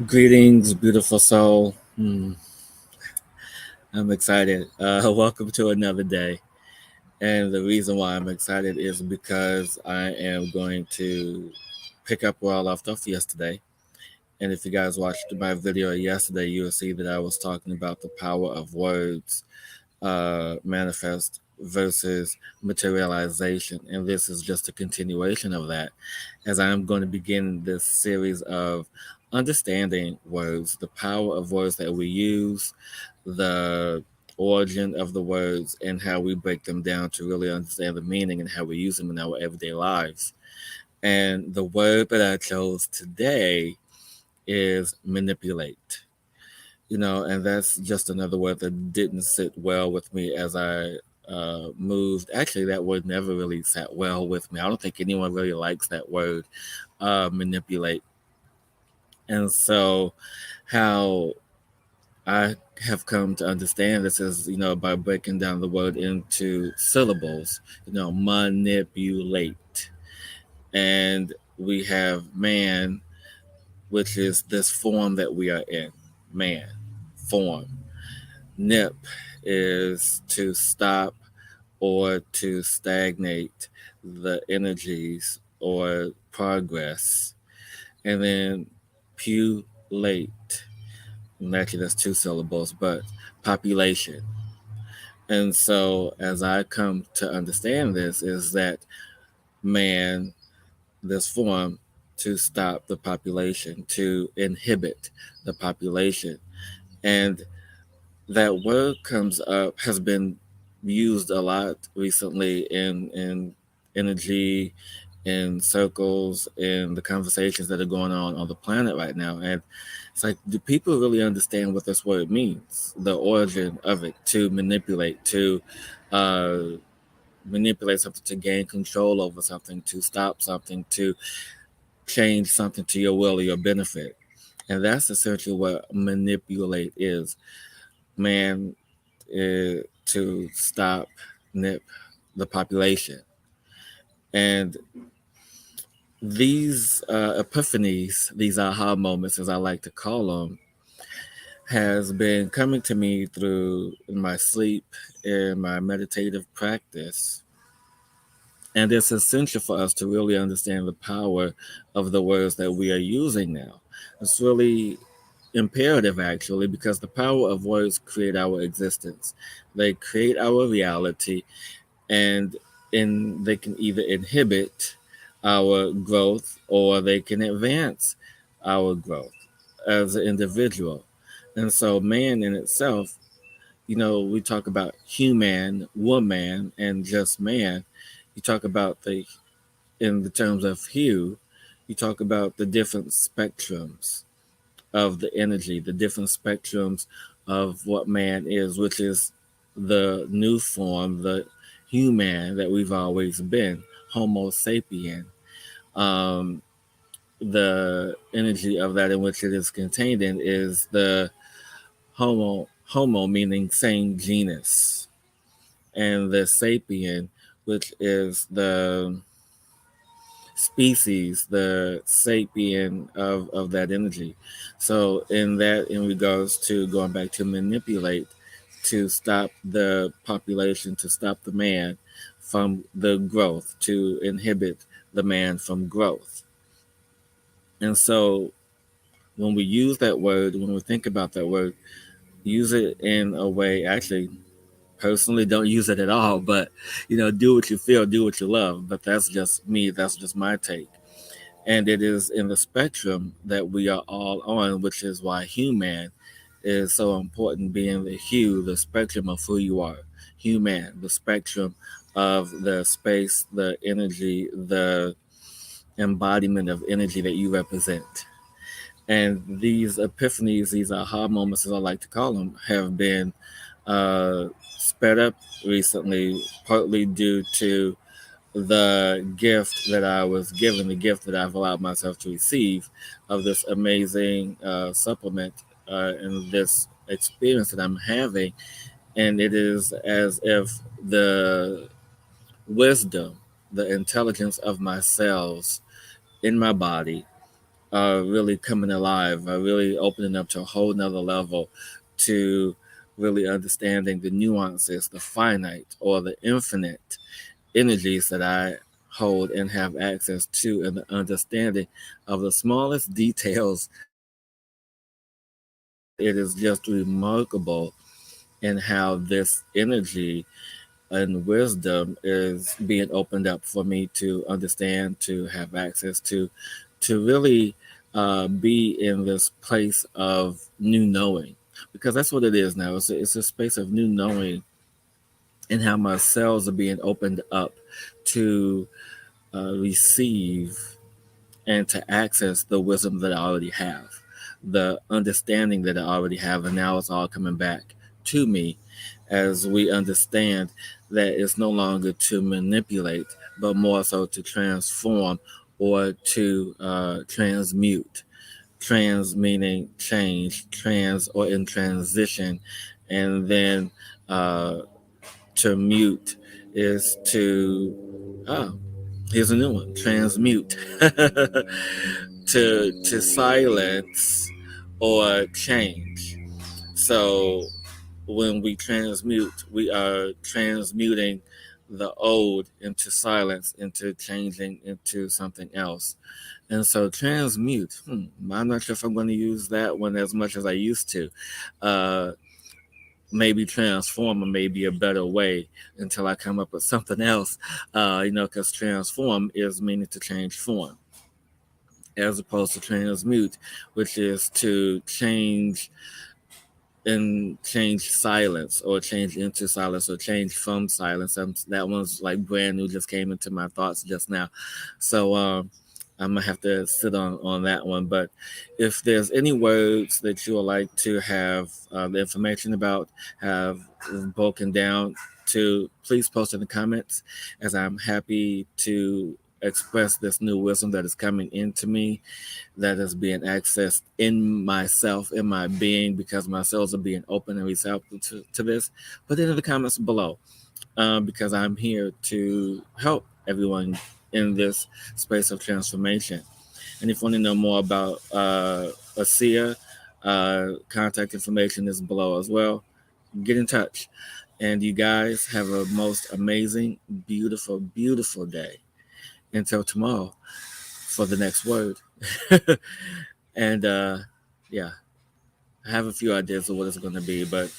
Greetings, beautiful soul. I'm excited. Welcome to another day. And the reason why I'm excited is because I am going to pick up where I left off yesterday. And if you guys watched my video yesterday, you will see that I was talking about the power of words, manifest versus materialization. And this is just a continuation of that, as I'm going to begin this series of understanding words, the power of words that we use, the origin of the words, and how we break them down to really understand the meaning and how we use them in our everyday lives. And the word that I chose today is manipulate. And that's just another word that didn't sit well with me as I moved. Actually, that word never really sat well with me. I don't think anyone really likes that word, manipulate. And so, how I have come to understand this is, by breaking down the word into syllables, manipulate. And we have man, which is this form that we are in, man, form. Nip is to stop or to stagnate the energies or progress. And then pulate. And actually, that's two syllables, but population. And so, as I come to understand this, is that man, this form, to stop the population, to inhibit the population. And that word comes up, has been used a lot recently in energy, in circles, in the conversations that are going on the planet right now. And it's like, do people really understand what this word means? The origin of it, to manipulate, to uh, manipulate something, to gain control over something, to stop something, to change something to your will or your benefit. And that's essentially what manipulate is. Man, to stop, nip the population. And these epiphanies, these aha moments, as I like to call them, has been coming to me through my sleep and my meditative practice. And it's essential for us to really understand the power of the words that we are using now. It's really imperative, actually, because the power of words create our existence. They create our reality, and they can either inhibit our growth or they can advance our growth as an individual. And so, man in itself, we talk about human, woman, and just man. You talk about in the terms of hue, you talk about the different spectrums of the energy, the different spectrums of what man is, which is the new form, the human that we've always been, Homo sapien. Um, the energy of that in which it is contained in is the homo meaning same genus, and the sapien, which is the species, the sapien of that energy. So in regards to going back to manipulate, to stop the population, to stop the man from the growth, to inhibit the man from growth. And so when we use that word, when we think about that word, use it in a way, actually, personally, don't use it at all, but, do what you feel, do what you love. But that's just me, that's just my take. And it is in the spectrum that we are all on, which is why human is so important, being the hue, the spectrum of who you are. Human, the spectrum of the space, the energy, the embodiment of energy that you represent. And these epiphanies, these aha moments, as I like to call them, have been sped up recently, partly due to the gift that I was given, the gift that I've allowed myself to receive of this amazing supplement and this experience that I'm having. And it is as if the wisdom, the intelligence of my cells in my body are really coming alive, are really opening up to a whole nother level, to really understanding the nuances, the finite or the infinite energies that I hold and have access to, and the understanding of the smallest details. It is just remarkable in how this energy and wisdom is being opened up for me to understand, to have access to really be in this place of new knowing, because that's what it is now. It's a space of new knowing, and how my cells are being opened up to receive and to access the wisdom that I already have, the understanding that I already have, and now it's all coming back to me as we understand that it's no longer to manipulate, but more so to transform or to transmute. Trans meaning change, trans or in transition, and then uh, to mute is to here's a new one, transmute. To silence or change. So when we transmute, we are transmuting the old into silence, into changing into something else. And so transmute, I'm not sure if I'm going to use that one as much as I used to. Uh, Maybe transform or maybe a better way until I come up with something else, because transform is meaning to change form, as opposed to transmute, which is to change and change silence or change into silence or change from silence. That one's like brand new, just came into my thoughts just now. So I'm gonna have to sit on that one. But if there's any words that you would like to have the information about, have broken down to, please post in the comments, as I'm happy to express this new wisdom that is coming into me, that is being accessed in myself, in my being, because my cells are being open and receptive to this. Put it in the comments below, because I'm here to help everyone in this space of transformation. And if you want to know more about ASEA, contact information is below as well. Get in touch. And you guys have a most amazing, beautiful, beautiful day. Until tomorrow for the next word. And yeah, I have a few ideas of what it's going to be, but